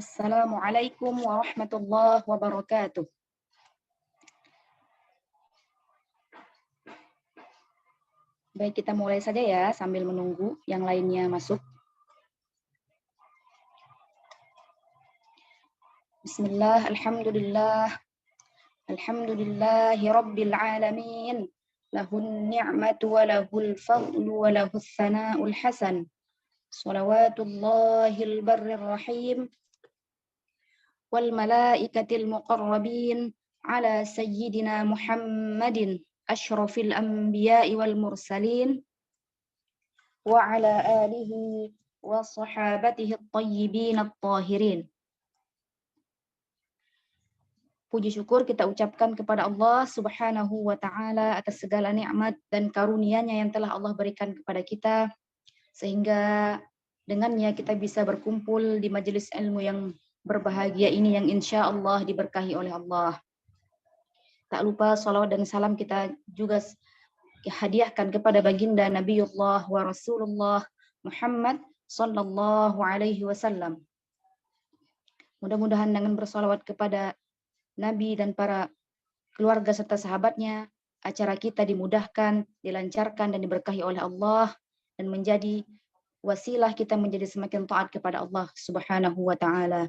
Assalamualaikum warahmatullahi wabarakatuh. Baik, kita mulai saja ya sambil menunggu yang lainnya masuk. Bismillah, alhamdulillah. Alhamdulillahi rabbil alamin. Lahun ni'matu wa lahul fadlu wa lahus thana'ul hasan. Salawatullahil barrir rahim. Wal malaikatil muqarrabin ala sayyidina Muhammadin asyrafil anbiya'i wal mursalin wa ala alihi wa sahabatihi at-tayyibin at-tahirin. Puji syukur kita ucapkan kepada Allah Subhanahu wa taala atas segala nikmat dan karunia-Nya yang telah Allah berikan kepada kita, sehingga dengannya kita bisa berkumpul di majelis ilmu yang berbahagia ini yang insya Allah diberkahi oleh Allah. Tak lupa salawat dan salam kita juga hadiahkan kepada baginda Nabiullah wa Rasulullah Muhammad sallallahu alaihi wasallam. Mudah-mudahan dengan bersalawat kepada Nabi dan para keluarga serta sahabatnya, acara kita dimudahkan, dilancarkan dan diberkahi oleh Allah dan menjadi wasilah kita menjadi semakin taat kepada Allah Subhanahu wa taala.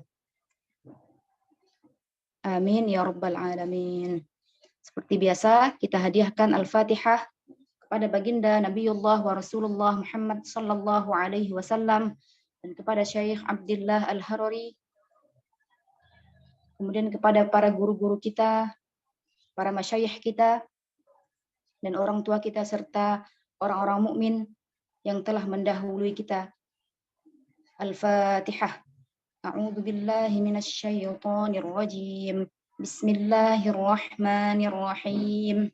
Amin ya rabbal alamin. Seperti biasa, kita hadiahkan Al-Fatihah kepada baginda Nabiullah wa Rasulullah Muhammad sallallahu alaihi wasallam dan kepada Syekh Abdullah Al-Harari, kemudian kepada para guru-guru kita, para masyayikh kita, dan orang tua kita serta orang-orang mukmin yang telah mendahului kita. Al-Fatihah. A'udzu billahi minasy syaithanir rajim. Bismillahirrahmanirrahim.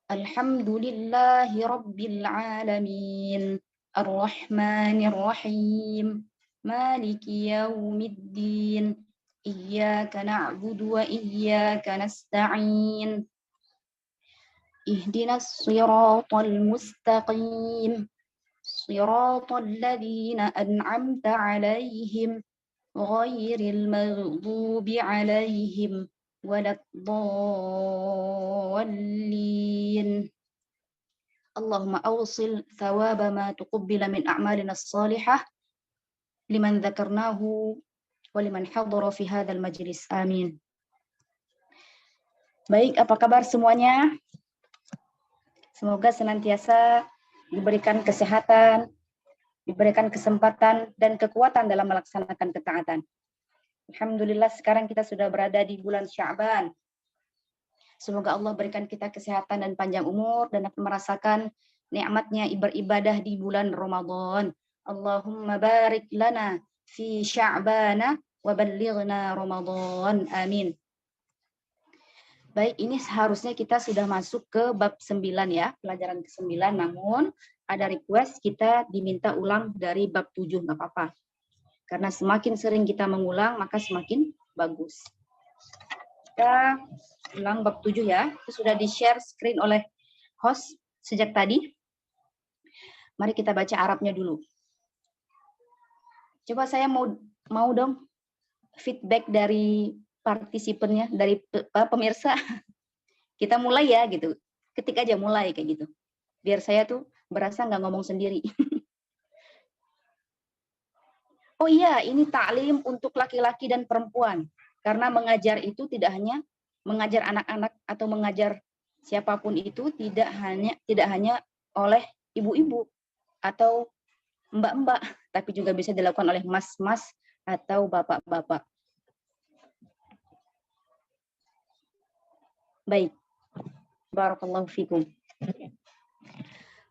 Alhamdulillahi rabbil alamin. Ar-Rahmanir Rahim. Maliki yaumiddin. Iyyaka na'budu wa iyyaka nasta'in. Ihdinas siratal mustaqim. Siratal ladzina an'amta 'alaihim ghairil maghdubi 'alaihim waladdallin. Allahumma awsil thawaba ma tuqabbala min a'malina as-salihah liman dzakarnahu wa liman hadara fi hadzal majlis. Amin. Baik, apa kabar semuanya? Semoga senantiasa diberikan kesehatan, diberikan kesempatan dan kekuatan dalam melaksanakan ketaatan. Alhamdulillah sekarang kita sudah berada di bulan Sya'ban. Semoga Allah berikan kita kesehatan dan panjang umur dan merasakan nikmatnya beribadah di bulan Ramadan. Allahumma barik lana fi Sya'bana wa ballighna Ramadan. Amin. Baik, ini seharusnya kita sudah masuk ke bab 9 ya, pelajaran ke-9, namun ada request kita diminta ulang dari bab 7, nggak apa-apa. Karena semakin sering kita mengulang, maka semakin bagus. Kita ulang bab 7 ya, itu sudah di-share screen oleh host sejak tadi. Mari kita baca Arabnya dulu. Coba saya mau dong feedback dari partisipannya, dari pemirsa. Kita mulai ya gitu, ketik aja mulai kayak gitu, biar saya tuh berasa nggak ngomong sendiri. Oh iya, ini taklim untuk laki-laki dan perempuan, karena mengajar itu tidak hanya mengajar anak-anak atau mengajar siapapun itu, tidak hanya oleh ibu-ibu atau mbak-mbak, tapi juga bisa dilakukan oleh mas-mas atau bapak-bapak. Baik. Barakallahu fikum.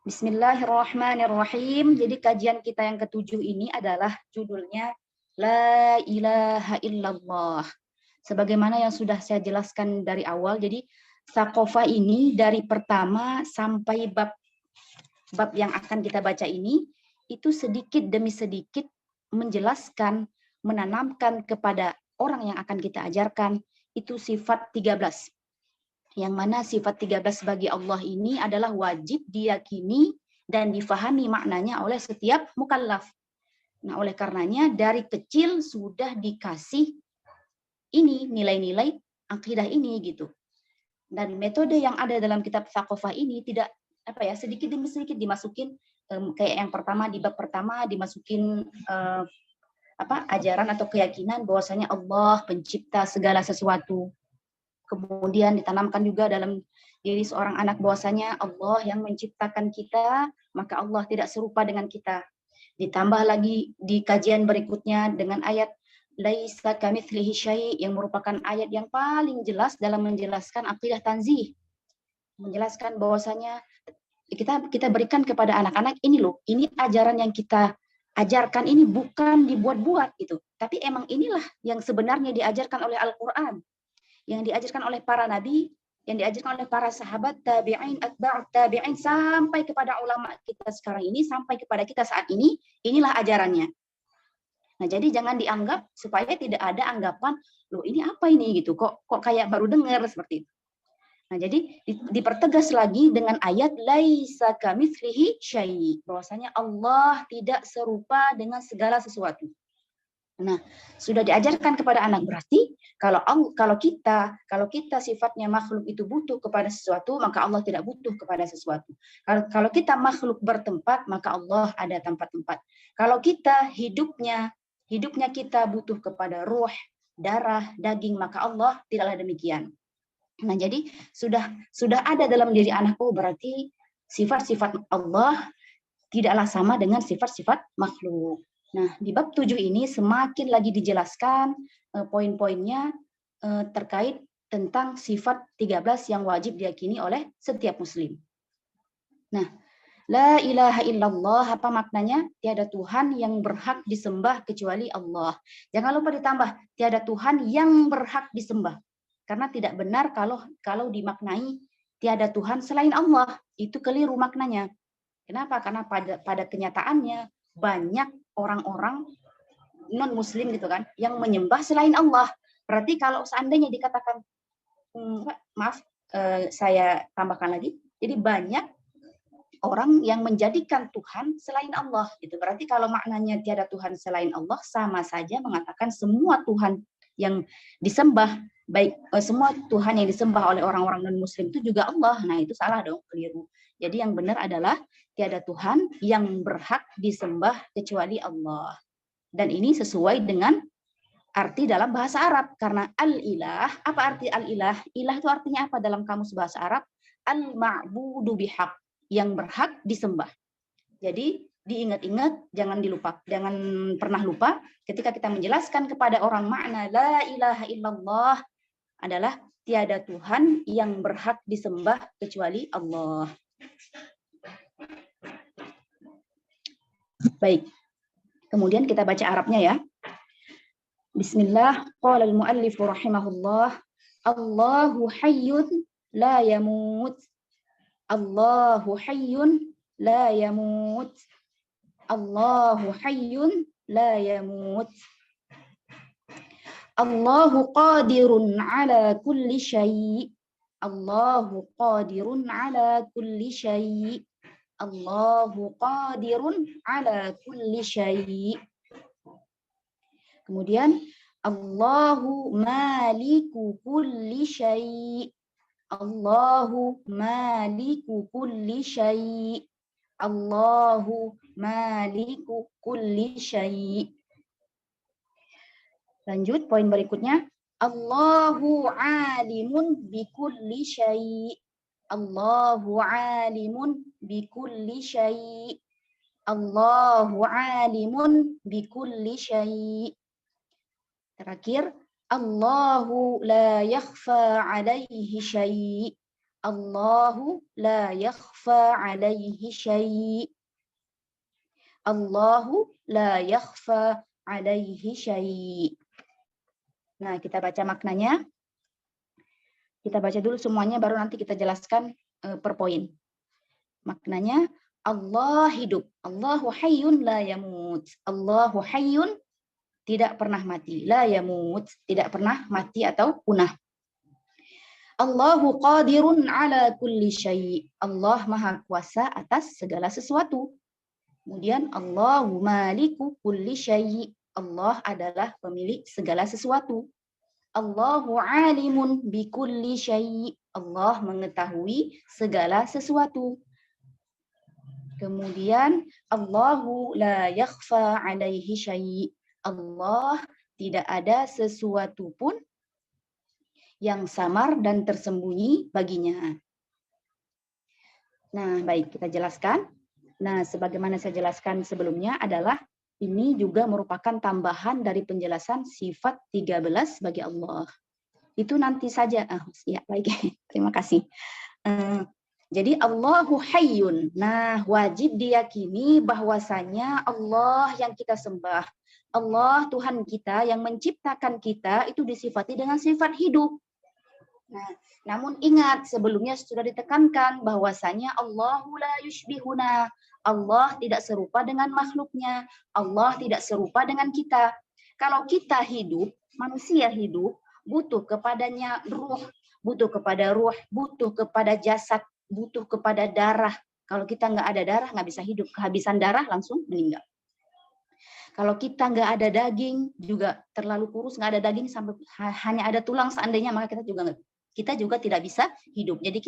Bismillahirrahmanirrahim. Jadi kajian kita yang ke-7 ini adalah judulnya La ilaha illallah. Sebagaimana yang sudah saya jelaskan dari awal, jadi Saqafah ini dari pertama sampai bab yang akan kita baca ini, itu sedikit demi sedikit menjelaskan, menanamkan kepada orang yang akan kita ajarkan, itu sifat 13. Yang mana sifat 13 bagi Allah ini adalah wajib diyakini dan difahami maknanya oleh setiap mukallaf. Nah, oleh karenanya dari kecil sudah dikasih ini nilai-nilai akidah ini gitu. Dan metode yang ada dalam kitab Tsaqofah ini tidak sedikit demi sedikit dimasukin, kayak yang pertama di bab pertama dimasukin ajaran atau keyakinan bahwasanya Allah pencipta segala sesuatu. Kemudian ditanamkan juga dalam diri seorang anak bahwasanya Allah yang menciptakan kita, maka Allah tidak serupa dengan kita. Ditambah lagi di kajian berikutnya dengan ayat laisa kamitslihi syai' yang merupakan ayat yang paling jelas dalam menjelaskan akidah tanzih. Menjelaskan bahwasanya kita berikan kepada anak-anak ini loh, ini ajaran yang kita ajarkan ini bukan dibuat-buat gitu. Tapi emang inilah yang sebenarnya diajarkan oleh Al-Qur'an, yang diajarkan oleh para nabi, yang diajarkan oleh para sahabat, tabi'in, atba'ut tabi'in, sampai kepada ulama kita sekarang ini, sampai kepada kita saat ini, inilah ajarannya. Nah, jadi jangan dianggap supaya tidak ada anggapan, loh ini apa ini gitu, kok kayak baru dengar seperti itu. Nah, jadi dipertegas lagi dengan ayat laisa kamitslihi syai', bahwasanya Allah tidak serupa dengan segala sesuatu. Nah, sudah diajarkan kepada anak, berarti kalau kita sifatnya makhluk itu butuh kepada sesuatu, maka Allah tidak butuh kepada sesuatu. Kalau kita makhluk bertempat, maka Allah ada tempat-tempat. Kalau kita hidupnya kita butuh kepada ruh, darah, daging, maka Allah tidaklah demikian. Nah, jadi sudah ada dalam diri anak, berarti sifat-sifat Allah tidaklah sama dengan sifat-sifat makhluk. Nah, di bab 7 ini semakin lagi dijelaskan poin-poinnya terkait tentang sifat 13 yang wajib diyakini oleh setiap muslim. Nah, la ilaha illallah, apa maknanya? Tiada Tuhan yang berhak disembah kecuali Allah. Jangan lupa ditambah, tiada Tuhan yang berhak disembah. Karena tidak benar kalau dimaknai tiada Tuhan selain Allah. Itu keliru maknanya. Kenapa? Karena pada kenyataannya banyak orang-orang non-muslim gitu kan yang menyembah selain Allah. Berarti kalau seandainya dikatakan saya tambahkan lagi, jadi banyak orang yang menjadikan Tuhan selain Allah gitu. Berarti kalau maknanya tiada Tuhan selain Allah, sama saja mengatakan semua Tuhan yang disembah, baik semua Tuhan yang disembah oleh orang-orang non-muslim itu juga Allah. Nah, itu salah dong, keliru. Jadi yang benar adalah tiada Tuhan yang berhak disembah kecuali Allah. Dan ini sesuai dengan arti dalam bahasa Arab. Karena al-ilah, apa arti al-ilah? Ilah itu artinya apa dalam kamus bahasa Arab? Al-ma'budu bihaq, yang berhak disembah. Jadi diingat-ingat, jangan pernah lupa ketika kita menjelaskan kepada orang makna la ilaha illallah adalah tiada Tuhan yang berhak disembah kecuali Allah. Baik. Kemudian kita baca Arabnya ya. Bismillah, qala al-muallif rahimahullah, Allahu hayyun la yamut. Allahu hayyun la yamut. Allahu hayyun la yamut. Allahu qadirun ala kulli syai'. Allahu qadirun ala kulli syai'. Allahu qadirun ala kulli syai'. Kemudian Allahu maliku kulli syai'. Allahu maliku kulli syai'. Allahu maliku kulli syai'. Lanjut poin berikutnya. Allahu alimun bikulli syai'. Allahu alimun bikulli syai'. Allahu alimun bikulli syai'. Terakhir, Allahu la yakhfa alaihi syai'. Allahu la yakhfa alaihi syai'. Allahu la yakhfa alaihi syai'. Nah, kita baca maknanya. Kita baca dulu semuanya, baru nanti kita jelaskan per poin. Maknanya, Allah hidup. Allahu hayyun la yamut. Allahu hayyun, tidak pernah mati. La yamut, tidak pernah mati atau punah. Allahu qadirun ala kulli syai'. Allah maha kuasa atas segala sesuatu. Kemudian Allahu maliku kulli syai'. Allah adalah pemilik segala sesuatu. Allahu alimun bi kulli syai'. Allah mengetahui segala sesuatu. Kemudian Allahu la yakhfa alaihi syai'. Allah tidak ada sesuatu pun yang samar dan tersembunyi baginya. Nah, baik, kita jelaskan. Nah, sebagaimana saya jelaskan sebelumnya adalah ini juga merupakan tambahan dari penjelasan sifat 13 bagi Allah. Itu nanti saja. Ya, baik. Terima kasih. Jadi Allahu Hayyun. Nah, wajib diyakini bahwasanya Allah yang kita sembah, Allah Tuhan kita yang menciptakan kita itu disifati dengan sifat hidup. Nah, namun ingat sebelumnya sudah ditekankan bahwasanya Allahu la yushbihuna. Allah tidak serupa dengan makhluknya. Allah tidak serupa dengan kita. Kalau kita hidup, manusia hidup, butuh kepadanya ruh, butuh kepada ruh, butuh kepada jasad, butuh kepada darah. Kalau kita nggak ada darah, nggak bisa hidup. Kehabisan darah langsung meninggal. Kalau kita nggak ada daging, juga terlalu kurus, nggak ada daging sampai hanya ada tulang seandainya, maka kita juga tidak bisa hidup. Jadi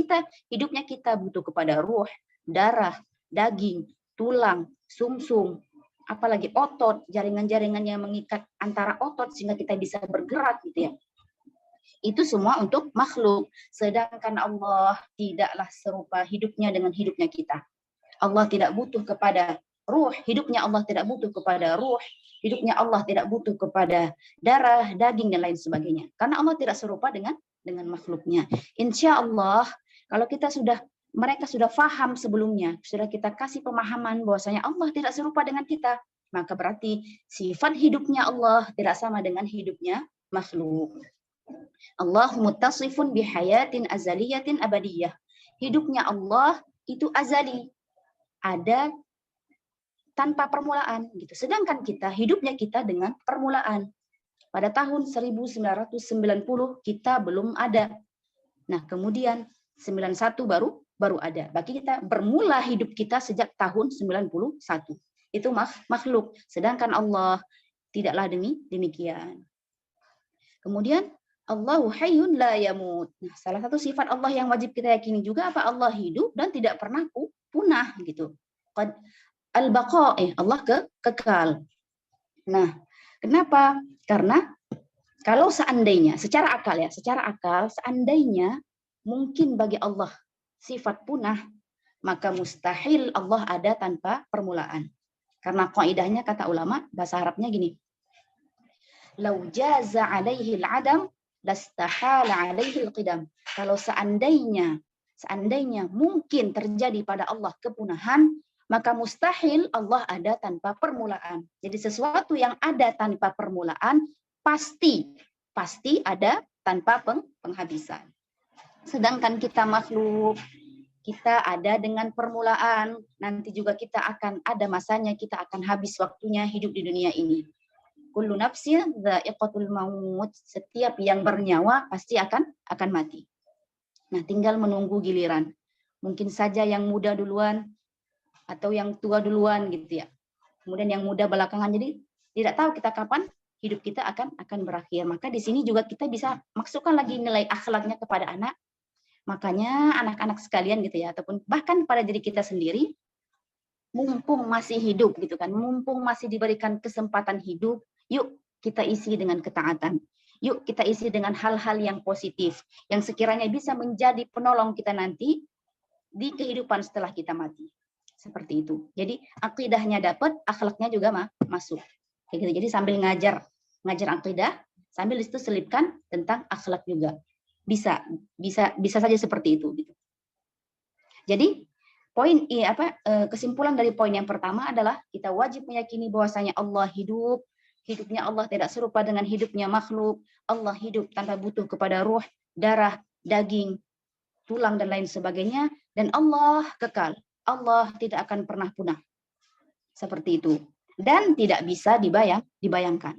hidupnya kita butuh kepada ruh, darah, daging, tulang, sumsum, apalagi otot, jaringan-jaringan yang mengikat antara otot sehingga kita bisa bergerak gitu ya. Itu semua untuk makhluk. Sedangkan Allah tidaklah serupa hidupnya dengan hidupnya kita. Allah tidak butuh kepada ruh, hidupnya Allah tidak butuh kepada ruh, hidupnya Allah tidak butuh kepada darah, daging, dan lain sebagainya. Karena Allah tidak serupa dengan makhluknya. Insya Allah, kalau mereka sudah faham sebelumnya, sudah kita kasih pemahaman bahwasanya Allah tidak serupa dengan kita, maka berarti sifat hidupnya Allah tidak sama dengan hidupnya makhluk. Allah muttasifun bihayatin azaliyatin abadiyah. Hidupnya Allah itu azali, ada tanpa permulaan gitu. Sedangkan hidupnya kita dengan permulaan. Pada tahun 1990 kita belum ada. Nah, kemudian 91 baru ada. Bagi kita bermula hidup kita sejak tahun 91. Itu makhluk. Sedangkan Allah tidaklah demikian. Kemudian Allahu hayyun la yamut. Nah, salah satu sifat Allah yang wajib kita yakini juga apa? Allah hidup dan tidak pernah punah gitu. Al-baqa, Allah kekal. Nah, kenapa? Karena kalau seandainya, secara akal, seandainya mungkin bagi Allah sifat punah, maka mustahil Allah ada tanpa permulaan. Karena kaidahnya kata ulama, bahasa Arabnya gini. Lau jaza alaihi al-adam, lastahala alaihi al-qidam. Kalau seandainya mungkin terjadi pada Allah kepunahan, maka mustahil Allah ada tanpa permulaan. Jadi sesuatu yang ada tanpa permulaan pasti ada tanpa penghabisan. Sedangkan kita makhluk, kita ada dengan permulaan. Nanti juga kita akan ada masanya, kita akan habis waktunya hidup di dunia ini. Kullu nafsin dha'iqatul maut. Setiap yang bernyawa pasti akan mati. Nah, tinggal menunggu giliran. Mungkin saja yang muda duluan atau yang tua duluan gitu ya. Kemudian yang muda belakangan, jadi tidak tahu kita kapan hidup kita akan berakhir. Maka di sini juga kita bisa masukkan lagi nilai akhlaknya kepada anak. Makanya anak-anak sekalian gitu ya, ataupun bahkan pada diri kita sendiri, mumpung masih hidup gitu kan, mumpung masih diberikan kesempatan hidup, yuk kita isi dengan ketaatan. Yuk kita isi dengan hal-hal yang positif, yang sekiranya bisa menjadi penolong kita nanti di kehidupan setelah kita mati. Seperti itu. Jadi akidahnya dapat, akhlaknya juga masuk. Kayak gitu. Jadi sambil ngajar akidah, sambil itu selipkan tentang akhlak juga. Bisa saja seperti itu gitu. Jadi kesimpulan dari poin yang pertama adalah kita wajib meyakini bahwasanya Allah hidup, hidupnya Allah tidak serupa dengan hidupnya makhluk. Allah hidup tanpa butuh kepada ruh, darah, daging, tulang dan lain sebagainya, dan Allah kekal. Allah tidak akan pernah punah. Seperti itu. Dan tidak bisa dibayangkan.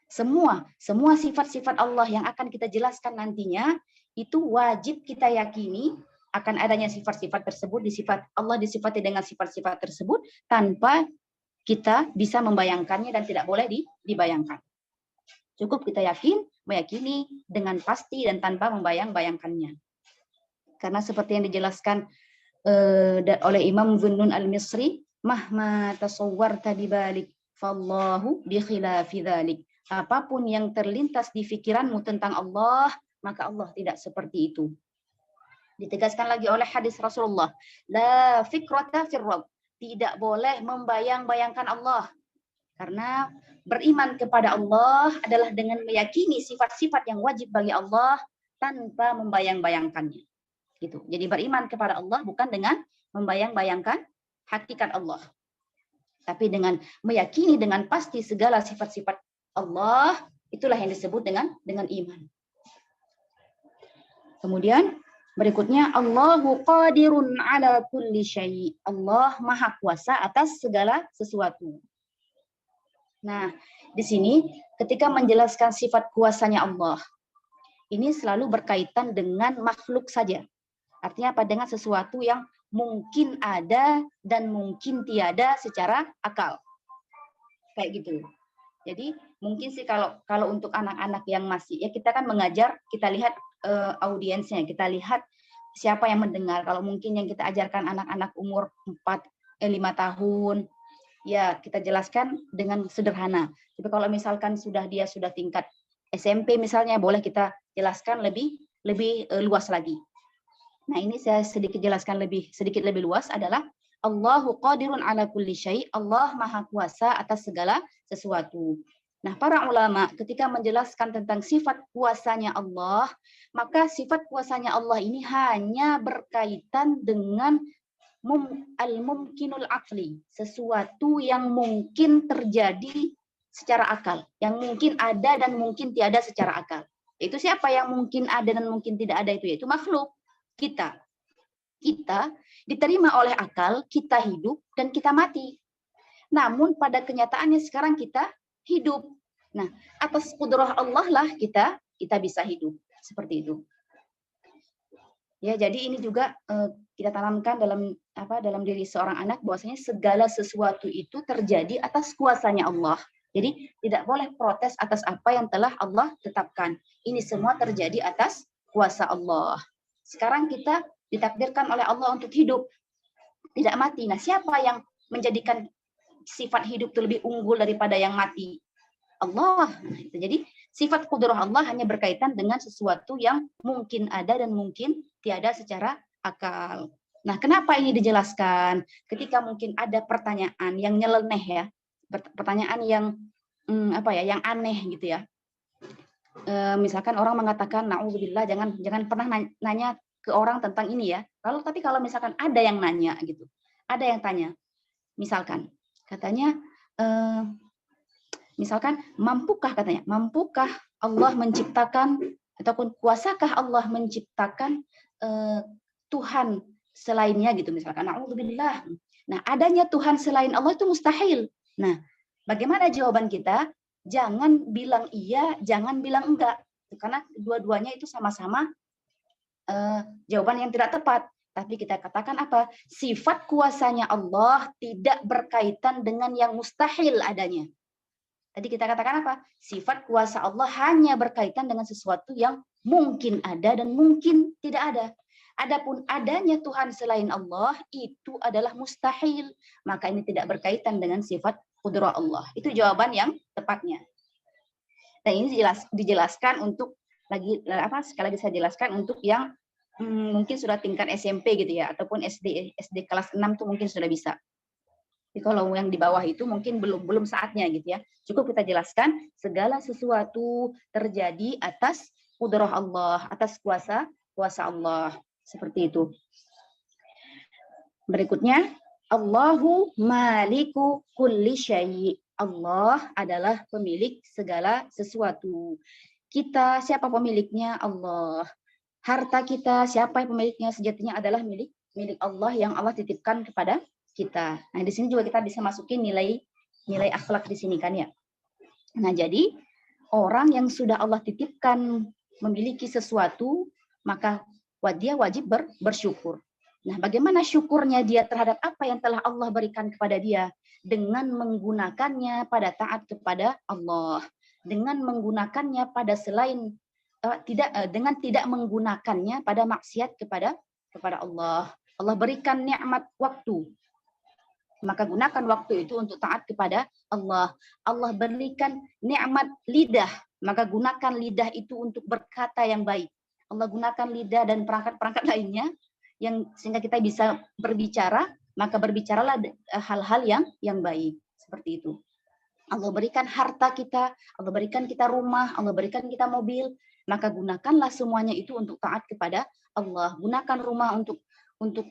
Semua sifat-sifat Allah yang akan kita jelaskan nantinya, itu wajib kita yakini akan adanya sifat-sifat tersebut, Allah disifati dengan sifat-sifat tersebut tanpa kita bisa membayangkannya dan tidak boleh dibayangkan. Cukup kita meyakini dengan pasti dan tanpa membayangkannya. Karena seperti yang dijelaskan oleh Imam Dhunnun al-Misri, mahma tasawwarta bibalik fallahu bi khilafi dzalik. Apapun yang terlintas di pikiranmu tentang Allah, maka Allah tidak seperti itu. Ditegaskan lagi oleh hadis Rasulullah, la fikrata fir rabb, tidak boleh membayang-bayangkan Allah. Karena beriman kepada Allah adalah dengan meyakini sifat-sifat yang wajib bagi Allah tanpa membayang-bayangkannya. Gitu. Jadi beriman kepada Allah bukan dengan membayang-bayangkan hakikat Allah, tapi dengan meyakini dengan pasti segala sifat-sifat Allah, itulah yang disebut dengan iman. Kemudian berikutnya, Allahu qadirun ala kulli syai'. Allah maha kuasa atas segala sesuatu. Nah, di sini ketika menjelaskan sifat kuasanya Allah, ini selalu berkaitan dengan makhluk saja. Artinya apa? Dengan sesuatu yang mungkin ada dan mungkin tiada secara akal. Kayak gitu. Jadi mungkin sih kalau untuk anak-anak yang masih, ya kita kan mengajar, kita lihat audiensnya, kita lihat siapa yang mendengar. Kalau mungkin yang kita ajarkan anak-anak umur 5 tahun, ya kita jelaskan dengan sederhana. Tapi kalau misalkan dia sudah tingkat SMP misalnya, boleh kita jelaskan lebih luas lagi. Nah, ini saya sedikit lebih luas adalah Allahu qadirun ala kulli syai'. Allah maha kuasa atas segala sesuatu. Nah, para ulama ketika menjelaskan tentang sifat kuasanya Allah, maka sifat kuasanya Allah ini hanya berkaitan dengan al-mumkinul aqli, sesuatu yang mungkin terjadi secara akal, yang mungkin ada dan mungkin tiada secara akal. Itu siapa yang mungkin ada dan mungkin tidak ada itu? Yaitu makhluk. Kita diterima oleh akal, kita hidup dan kita mati. Namun pada kenyataannya sekarang kita hidup. Nah, atas kudrah Allah lah kita bisa hidup seperti itu. Ya, jadi ini juga kita tanamkan dalam diri seorang anak bahwasanya segala sesuatu itu terjadi atas kuasanya Allah. Jadi tidak boleh protes atas apa yang telah Allah tetapkan. Ini semua terjadi atas kuasa Allah. Sekarang kita ditakdirkan oleh Allah untuk hidup, tidak mati. Nah, siapa yang menjadikan sifat hidup itu lebih unggul daripada yang mati? Allah. Jadi sifat kudrah Allah hanya berkaitan dengan sesuatu yang mungkin ada dan mungkin tiada secara akal. Nah, kenapa ini dijelaskan? Ketika mungkin ada pertanyaan yang nyeleneh ya, pertanyaan yang yang aneh gitu ya. Misalkan orang mengatakan na'udzubillah, jangan pernah nanya ke orang tentang ini ya. Tapi kalau misalkan ada yang nanya gitu, ada yang tanya, misalkan katanya, misalkan mampukah Allah menciptakan ataupun kuasakah Allah menciptakan Tuhan selainnya gitu misalkan, na'udzubillah. Nah, adanya Tuhan selain Allah itu mustahil. Nah, bagaimana jawaban kita? Jangan bilang iya, jangan bilang enggak. Karena dua-duanya itu sama-sama jawaban yang tidak tepat. Tapi kita katakan apa? Sifat kuasanya Allah tidak berkaitan dengan yang mustahil adanya. Tadi kita katakan apa? Sifat kuasa Allah hanya berkaitan dengan sesuatu yang mungkin ada dan mungkin tidak ada. Adapun adanya Tuhan selain Allah itu adalah mustahil. Maka ini tidak berkaitan dengan sifat qudrah Allah. Itu jawaban yang tepatnya. Dan ini dijelaskan untuk sekali lagi saya jelaskan untuk yang mungkin sudah tingkat SMP gitu ya, ataupun SD kelas 6 tuh mungkin sudah bisa. Jadi kalau yang di bawah itu mungkin belum saatnya gitu ya. Cukup kita jelaskan segala sesuatu terjadi atas qudrah Allah, atas kuasa Allah. Seperti itu. Berikutnya, Allahu maliku kulli syai'. Allah adalah pemilik segala sesuatu. Kita, siapa pemiliknya? Allah. Harta kita, siapa yang pemiliknya? Sejatinya adalah milik Allah yang Allah titipkan kepada kita. Nah, di sini juga kita bisa masukin nilai akhlak di sini kan ya. Nah, jadi orang yang sudah Allah titipkan memiliki sesuatu, maka dia wajib bersyukur. Nah, bagaimana syukurnya dia terhadap apa yang telah Allah berikan kepada dia? Dengan menggunakannya pada taat kepada Allah, dengan menggunakannya pada selain dengan tidak menggunakannya pada maksiat kepada Allah. Allah berikan nikmat waktu, maka gunakan waktu itu untuk taat kepada Allah. Allah berikan nikmat lidah, maka gunakan lidah itu untuk berkata yang baik. Allah gunakan lidah dan perangkat-perangkat lainnya yang sehingga kita bisa berbicara, maka berbicaralah hal-hal yang baik, seperti itu. Allah berikan harta kita, Allah berikan kita rumah, Allah berikan kita mobil, maka gunakanlah semuanya itu untuk taat kepada Allah. Gunakan rumah untuk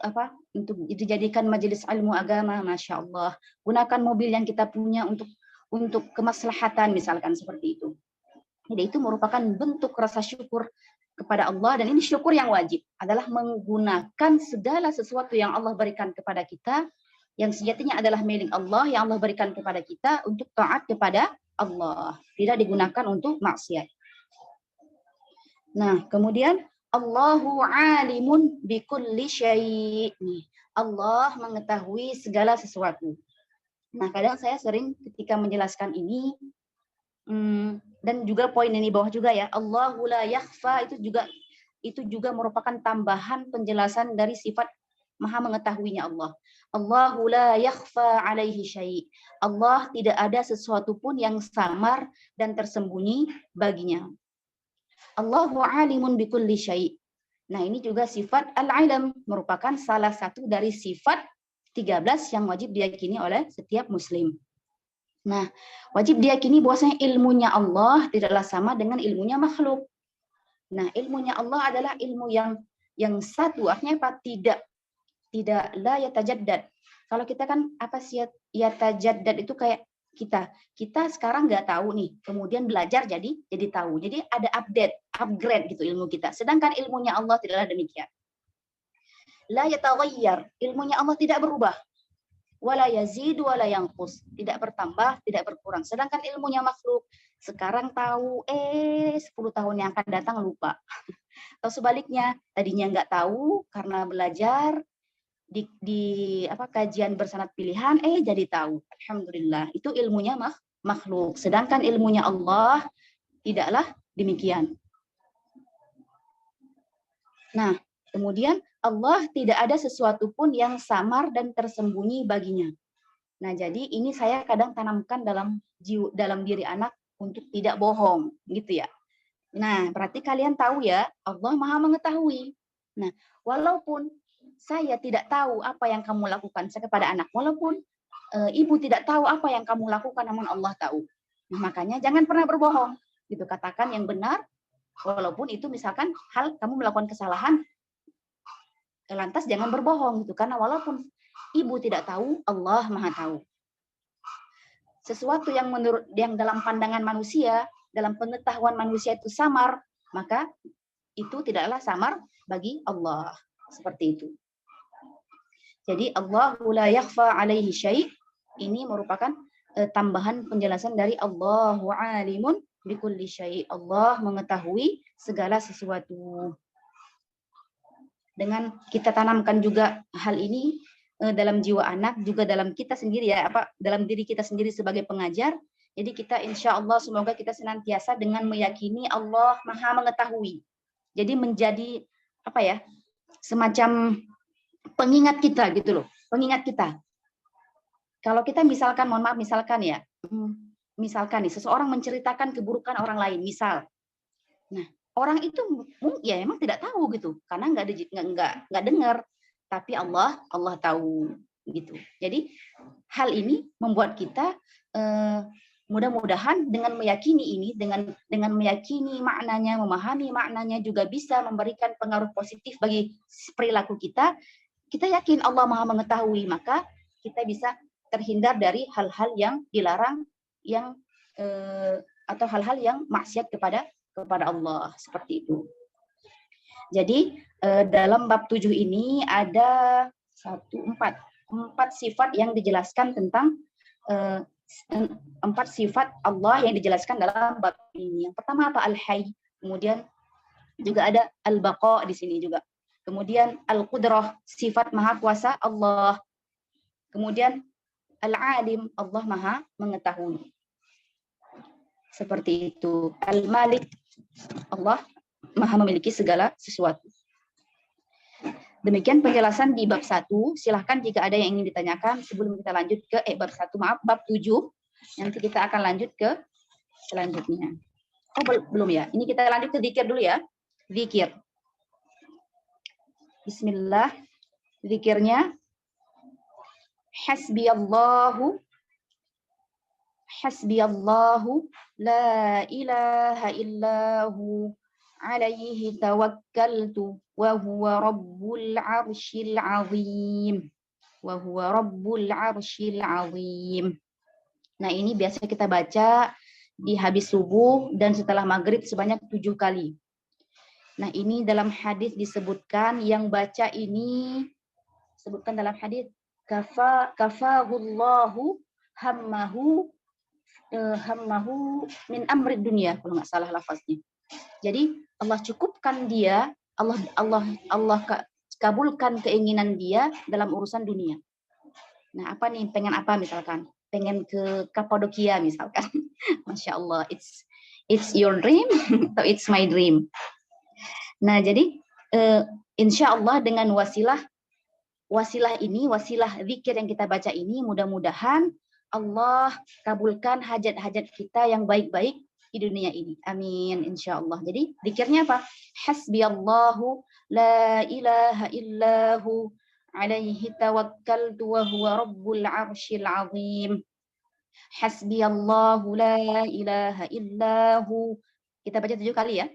apa? Untuk dijadikan majelis ilmu agama, masya Allah. Gunakan mobil yang kita punya untuk kemaslahatan, misalkan seperti itu. Jadi itu merupakan bentuk rasa syukur kepada Allah, dan ini syukur yang wajib adalah menggunakan segala sesuatu yang Allah berikan kepada kita, yang sejatinya adalah milik Allah, yang Allah berikan kepada kita untuk taat kepada Allah, tidak digunakan untuk maksiat. Nah, kemudian Allahu alimun bikulli syai'. Allah mengetahui segala sesuatu. Nah, kadang saya sering ketika menjelaskan ini, dan juga poin ini bawah juga ya, Allahu la yakhfa, itu juga merupakan tambahan penjelasan dari sifat maha mengetahuinya Allah. Allahu la yakhfa alaihi syai'. Allah tidak ada sesuatu pun yang samar dan tersembunyi baginya. Allahu alimun bikulli syai'. Nah, ini juga sifat al-ilm, merupakan salah satu dari sifat 13 yang wajib diyakini oleh setiap muslim. Nah, wajib diyakini bahwasanya ilmunya Allah tidaklah sama dengan ilmunya makhluk. Nah, ilmunya Allah adalah ilmu yang satu, artinya apa? Tidak la yatajaddad. Kalau kita kan apa sih yatajaddad itu kayak kita sekarang nggak tahu nih, kemudian belajar jadi tahu. Jadi ada upgrade gitu ilmu kita. Sedangkan ilmunya Allah tidaklah demikian. La yataghayyar, ilmunya Allah tidak berubah. Wala yazidu wala yanqus, tidak bertambah, tidak berkurang. Sedangkan ilmunya makhluk, sekarang tahu, 10 tahun yang akan datang lupa. Atau sebaliknya, tadinya nggak tahu karena belajar di kajian bersanad pilihan, jadi tahu. Alhamdulillah, itu ilmunya makhluk. Sedangkan ilmunya Allah tidaklah demikian. Nah, kemudian Allah tidak ada sesuatu pun yang samar dan tersembunyi baginya. Nah, jadi ini saya kadang tanamkan dalam diri anak untuk tidak bohong, gitu ya. Nah, berarti kalian tahu ya, Allah Maha mengetahui. Nah, walaupun saya tidak tahu apa yang kamu lakukan kepada anak, walaupun ibu tidak tahu apa yang kamu lakukan, namun Allah tahu. Nah, makanya jangan pernah berbohong. Gitu, katakan yang benar, walaupun itu misalkan hal kamu melakukan kesalahan, lantas jangan berbohong gitu, karena walaupun ibu tidak tahu, Allah Maha tahu. Sesuatu yang dalam pandangan manusia, dalam pengetahuan manusia itu samar, maka itu tidaklah samar bagi Allah. Seperti itu. Jadi Allahu la yakhfa alaihi syai', ini merupakan tambahan penjelasan dari Allahu alimun bikulli syai'. Allah mengetahui segala sesuatu. Dengan kita tanamkan juga hal ini dalam jiwa anak, juga dalam kita sendiri ya, dalam diri kita sendiri sebagai pengajar. Jadi kita insya Allah semoga kita senantiasa dengan meyakini Allah Maha mengetahui. Jadi menjadi semacam pengingat kita gitu loh, pengingat kita. Kalau kita misalkan, mohon maaf, misalkan nih seseorang menceritakan keburukan orang lain, misal. Nah, orang itu ya emang tidak tahu gitu, karena nggak dengar, tapi Allah tahu gitu. Jadi hal ini membuat kita mudah-mudahan dengan meyakini ini, dengan meyakini maknanya, memahami maknanya, juga bisa memberikan pengaruh positif bagi perilaku kita. Kita yakin Allah Maha mengetahui, maka kita bisa terhindar dari hal-hal yang dilarang, atau hal-hal yang maksiat kepada Allah, seperti itu. Jadi dalam bab 7 ini ada 4 sifat yang dijelaskan tentang 4 sifat Allah yang dijelaskan dalam bab ini. Yang pertama apa? Al-Hayy. Kemudian juga ada Al-Baqa di sini juga. Kemudian Al-Qudrah, sifat maha kuasa Allah. Kemudian Al-Alim, Allah maha mengetahui. Seperti itu. Al-Malik, Allah maha memiliki segala sesuatu. Demikian penjelasan di bab 1. Silahkan jika ada yang ingin ditanyakan sebelum kita lanjut ke bab 1, bab 7. Nanti kita akan lanjut ke selanjutnya. Oh, belum ya. Ini kita lanjut ke zikir dulu ya. Zikir. Bismillah. Zikirnya Hasbiyallahu la ilaha illahu alaihi tawakkaltu wa huwa rabbul arsyil azim. Nah, ini biasa kita baca di habis subuh dan setelah maghrib sebanyak 7 kali. Nah, ini dalam hadis disebutkan yang baca ini, sebutkan dalam hadis, kafahullahu hammahu min amri dunia, kalau nggak salah lafaznya. Jadi Allah cukupkan dia, Allah kabulkan keinginan dia dalam urusan dunia. Nah, apa nih, pengen apa misalkan? Pengen ke Kapadokia misalkan. Masya Allah, it's your dream atau it's my dream. Nah, jadi insya Allah dengan wasilah ini, wasilah zikir yang kita baca ini, mudah-mudahan Allah kabulkan hajat-hajat kita yang baik-baik di dunia ini. Amin, insya Allah. Jadi zikirnya apa? Hasbiyallahu la ilaha illahu alaihi tawakkaltu wa huwa rabbul arsyil azim. Hasbiyallahu la ilaha illahu. Kita baca 7 kali ya.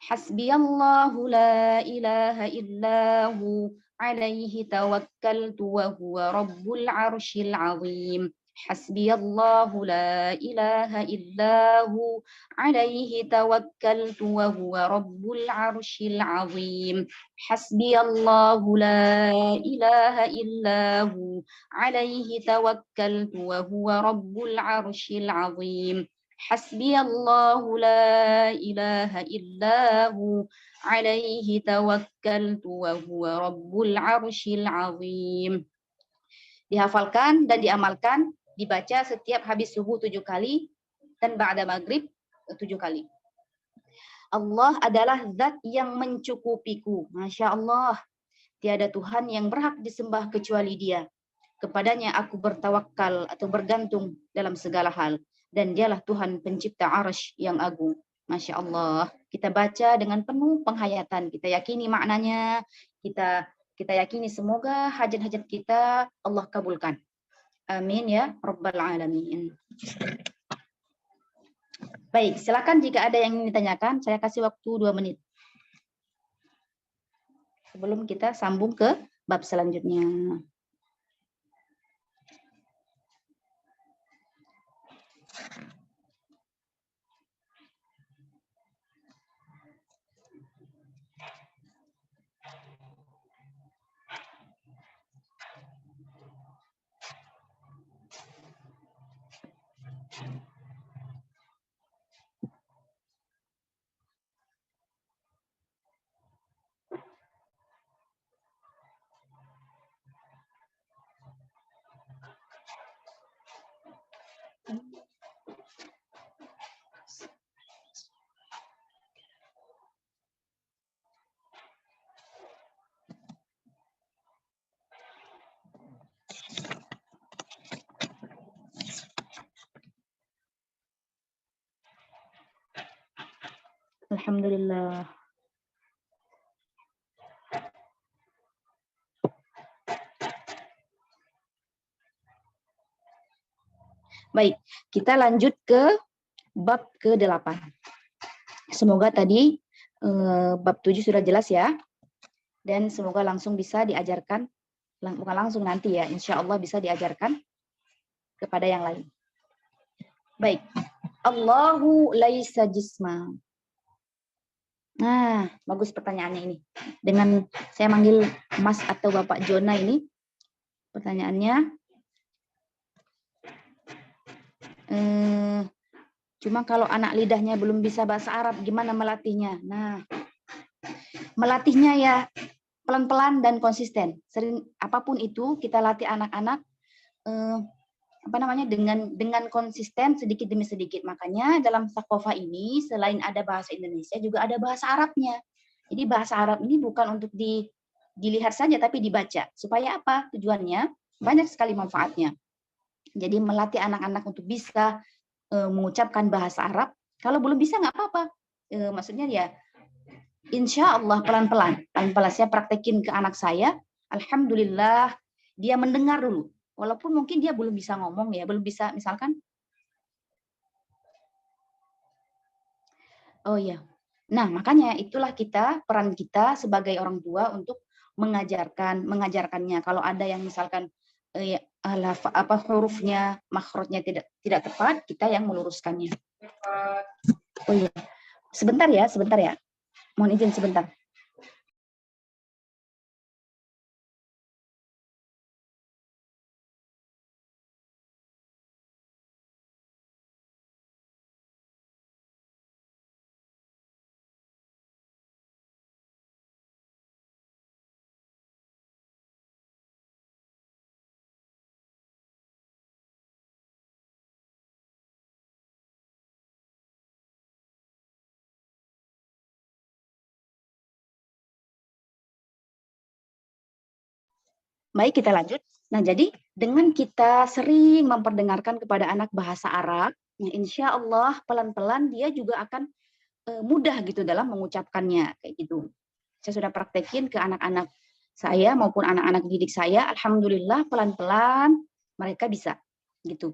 Hasbiyallahu la ilaha illahu alaihi tawakkaltu wa huwa rabbul arsyil azim. Hasbiyallahu la ilaha illahu alaihi tawakkaltu wa huwa rabbul arsyil azim. Hasbiyallahu la ilaha illahu alaihi tawakkaltu wa huwa rabbul arsyil azim. Hasbiyallahu la ilaha illahu alaihi tawakkaltu wa huwa rabbul arsyil azim. Dihafalkan dan diamalkan, dibaca setiap habis subuh 7 kali dan ba'da maghrib 7 kali. Allah adalah zat yang mencukupiku. Masya Allah. Tiada Tuhan yang berhak disembah kecuali Dia. Kepadanya aku bertawakal atau bergantung dalam segala hal. Dan dialah Tuhan pencipta arsy yang agung. Masya Allah. Kita baca dengan penuh penghayatan. Kita yakini maknanya. Kita yakini semoga hajat-hajat kita Allah kabulkan. Amin ya Rabbal Alamin. Baik, silakan jika ada yang ingin ditanyakan. Saya kasih waktu 2 menit. Sebelum kita sambung ke bab selanjutnya. Alhamdulillah. Baik, kita lanjut ke bab ke-8. Semoga tadi bab 7 sudah jelas ya. Dan semoga langsung bisa diajarkan, bukan langsung nanti ya, insya Allah bisa diajarkan kepada yang lain. Baik, Allahu laisa jisma. Nah, bagus pertanyaannya ini. Dengan saya manggil Mas atau Bapak Jona ini, pertanyaannya, cuma kalau anak lidahnya belum bisa bahasa Arab, gimana melatihnya? Nah, melatihnya ya pelan-pelan dan konsisten. Sering apapun itu kita latih anak-anak dengan konsisten sedikit demi sedikit. Makanya dalam Sakofa ini selain ada bahasa Indonesia juga ada bahasa Arabnya. Jadi bahasa Arab ini bukan untuk dilihat saja tapi dibaca. Supaya apa? Tujuannya banyak sekali manfaatnya. Jadi melatih anak-anak untuk bisa mengucapkan bahasa Arab. Kalau belum bisa nggak apa-apa. Maksudnya ya insya Allah pelan-pelan. Pelan-pelan saya praktekin ke anak saya. Alhamdulillah dia mendengar dulu. Walaupun mungkin dia belum bisa ngomong ya, belum bisa misalkan. Oh ya. Nah, makanya itulah peran kita sebagai orang tua untuk mengajarkannya. Kalau ada yang misalkan hurufnya, makhrajnya tidak tepat, kita yang meluruskannya. Oh iya. Sebentar ya. Mohon izin sebentar. Baik, kita lanjut. Nah, jadi dengan kita sering memperdengarkan kepada anak bahasa Arab, ya insya Allah pelan-pelan dia juga akan mudah gitu dalam mengucapkannya kayak gitu. Saya sudah praktekin ke anak-anak saya maupun anak-anak didik saya, alhamdulillah pelan-pelan mereka bisa gitu.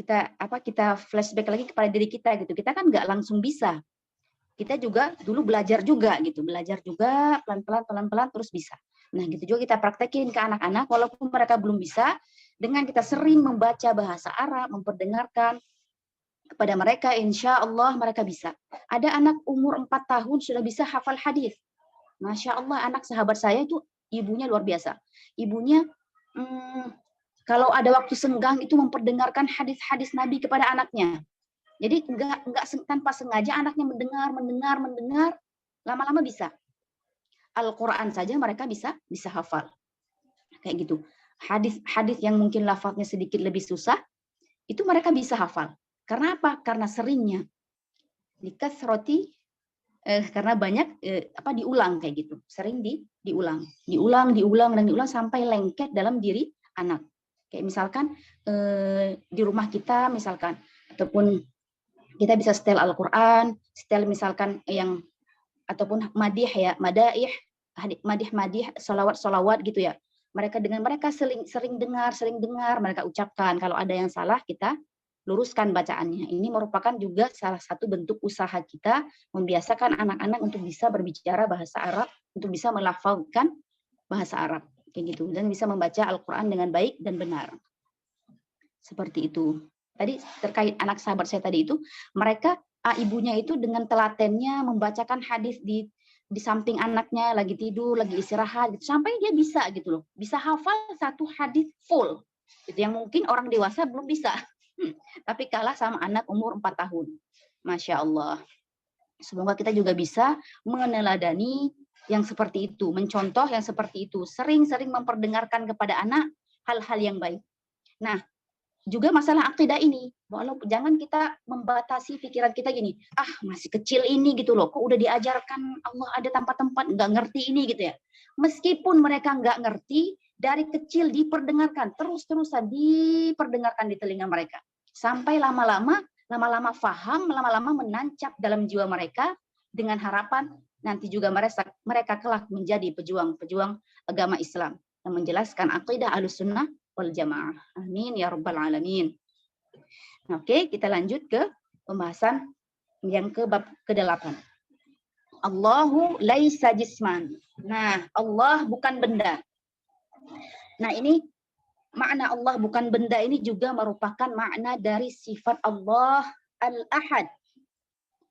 Kita flashback lagi kepada diri kita gitu. Kita kan nggak langsung bisa. Kita juga dulu belajar juga gitu, pelan-pelan terus bisa. Nah, gitu juga kita praktekin ke anak-anak walaupun mereka belum bisa, dengan kita sering membaca bahasa Arab, memperdengarkan kepada mereka, insya Allah mereka bisa. Ada anak umur 4 tahun sudah bisa hafal hadis. Masya Allah, anak sahabat saya itu ibunya luar biasa. Ibunya kalau ada waktu senggang itu memperdengarkan hadis-hadis Nabi kepada anaknya. Jadi enggak tanpa sengaja anaknya mendengar, lama-lama bisa. Al-Quran saja mereka bisa hafal. Kayak gitu. Hadis yang mungkin lafaznya sedikit lebih susah, itu mereka bisa hafal. Karena apa? Karena seringnya. Likathroti, karena banyak diulang kayak gitu. Sering diulang sampai lengket dalam diri anak. Kayak misalkan di rumah kita misalkan, ataupun kita bisa setel Al-Quran, setel misalkan ataupun madih, solawat gitu ya. Mereka sering dengar, mereka ucapkan. Kalau ada yang salah, kita luruskan bacaannya. Ini merupakan juga salah satu bentuk usaha kita membiasakan anak-anak untuk bisa berbicara bahasa Arab, untuk bisa melafalkan bahasa Arab. Kayak gitu. Dan bisa membaca Al-Quran dengan baik dan benar. Seperti itu. Tadi terkait anak sahabat saya tadi itu, mereka ibunya itu dengan telatennya membacakan hadis di samping anaknya lagi tidur, lagi istirahat gitu, sampai dia bisa gitu loh. Bisa hafal satu hadis full. Gitu yang mungkin orang dewasa belum bisa. Tapi kalah sama anak umur 4 tahun. Masya Allah. Semoga kita juga bisa meneladani yang seperti itu, mencontoh yang seperti itu, sering-sering memperdengarkan kepada anak hal-hal yang baik. Nah, juga masalah akidah ini, walaupun jangan kita membatasi pikiran kita gini, masih kecil ini gitu loh, kok udah diajarkan Allah ada tempat-tempat, nggak ngerti ini gitu ya. Meskipun mereka nggak ngerti, dari kecil diperdengarkan, terus-terusan diperdengarkan di telinga mereka. Sampai lama-lama faham, lama-lama menancap dalam jiwa mereka, dengan harapan nanti juga mereka kelak menjadi pejuang agama Islam, yang menjelaskan akidah Ahlussunnah wal Jamaah. Amin ya rabbal alamin. Oke, kita lanjut ke pembahasan yang ke bab ke-8. Allahu laisa jisman. Nah, Allah bukan benda. Nah, ini makna Allah bukan benda ini juga merupakan makna dari sifat Allah Al-Ahad.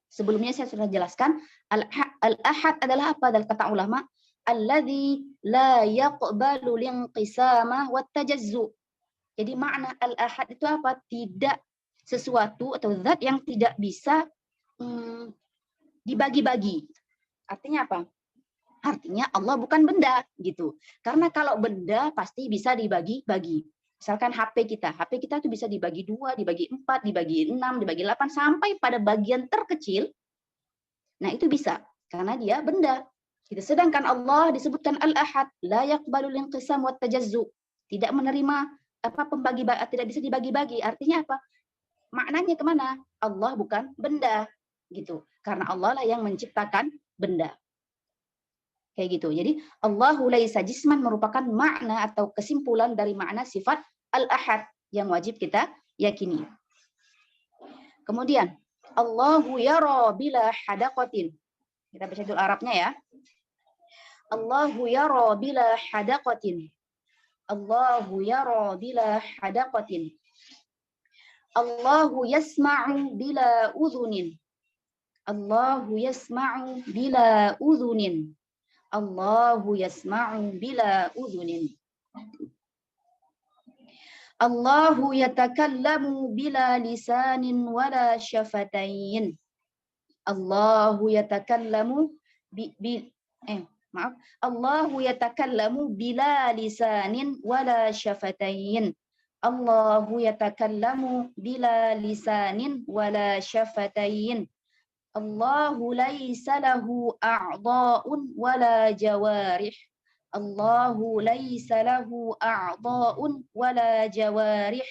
Sebelumnya saya sudah jelaskan, Al-Ahad adalah apa? Dari kata ulama, alladzi la yaqbalu linqisama wat tajazzu. Jadi makna Al-Ahad itu apa? Tidak sesuatu atau zat yang tidak bisa dibagi-bagi. Artinya apa? Artinya Allah bukan benda gitu. Karena kalau benda pasti bisa dibagi-bagi. Misalkan HP kita tuh bisa dibagi 2, dibagi 4, dibagi 6, dibagi 8 sampai pada bagian terkecil. Nah, itu bisa karena dia benda. Gitu. Sedangkan Allah disebutkan Al-Ahad, la yaqbalul inqisam wat tajazzu. Tidak menerima tidak bisa dibagi-bagi. Artinya apa? Maknanya kemana? Allah bukan benda gitu. Karena Allah lah yang menciptakan benda. Kayak gitu. Jadi Allahu laisa jisman merupakan makna atau kesimpulan dari makna sifat Al-Ahad yang wajib kita yakini. Kemudian Allahu yara bila hadaqatin. Kita baca dulu Arabnya ya. Allahu yara bila hadaqatin. Allahu yara bila hadaqatin. Allahu yasma'u bila udhunin. Allahu yasma'u bila udhunin. Allahu yasma'u bila udhunin. Allahu yatakallamu bila lisanin wala syafatayn. Allahu yatakallamu Allahu yatakallamu bila lisanin wala syafatayn. Allahu yatakallamu bila lisanin wala syafatayn. Allahu laisa lahu a'dha'un wala jawarih. Allahu laisa lahu a'dha'un wala jawarih.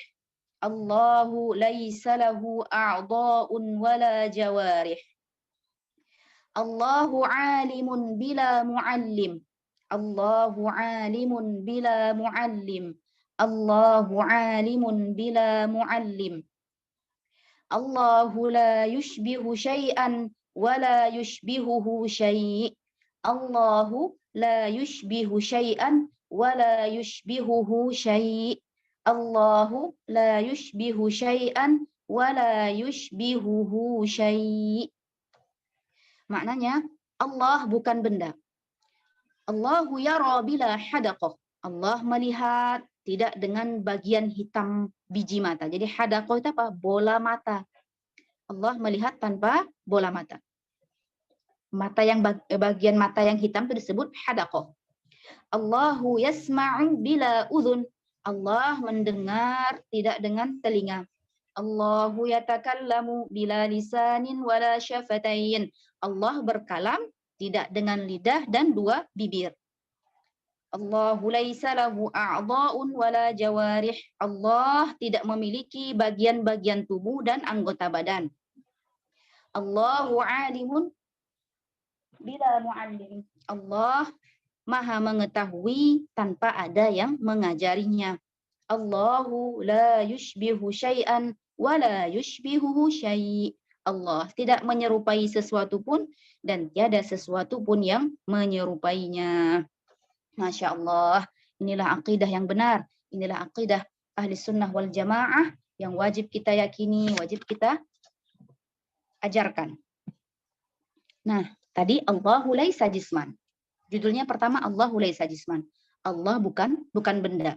Allahu laisa lahu a'dha'un wala jawarih. Allahu alimun bila muallim. Allahu alimun bila muallim. Allahu alimun bila muallim. Allahu la yushbihu syai'an wa la yushbihuhu syai'. Allahu la yushbihu syai'an wa la yushbihuhu syai'. Allahu la yushbihu syai'an wa la yushbihuhu syai'. Maknanya Allah bukan benda. Allahu yara bila hadaqah. Allah melihat tidak dengan bagian hitam biji mata. Jadi hadaqah itu apa? Bola mata. Allah melihat tanpa bola mata. Mata yang bagian mata yang hitam itu disebut hadaqah. Allahu yasma'u bila udhun. Allah mendengar tidak dengan telinga. Allahu yatakallamu bila lisanin wala syafatayn. Allah berkalam tidak dengan lidah dan 2 bibir. Allahu laisa lahu a'dha'un wala jawarih. Allah tidak memiliki bagian-bagian tubuh dan anggota badan. Allahu alimun bila muallim. Allah Maha mengetahui tanpa ada yang mengajarinya. Allahu la yushbihu syai'an wa la yushbihuhu syai'. Allah tidak menyerupai sesuatu pun dan tiada sesuatu pun yang menyerupainya. Masya Allah, inilah akidah yang benar. Inilah akidah ahli sunnah wal jamaah yang wajib kita yakini, wajib kita ajarkan. Nah, tadi Allahu laisa jisman. Judulnya pertama Allahu laisa jisman. Allah bukan benda.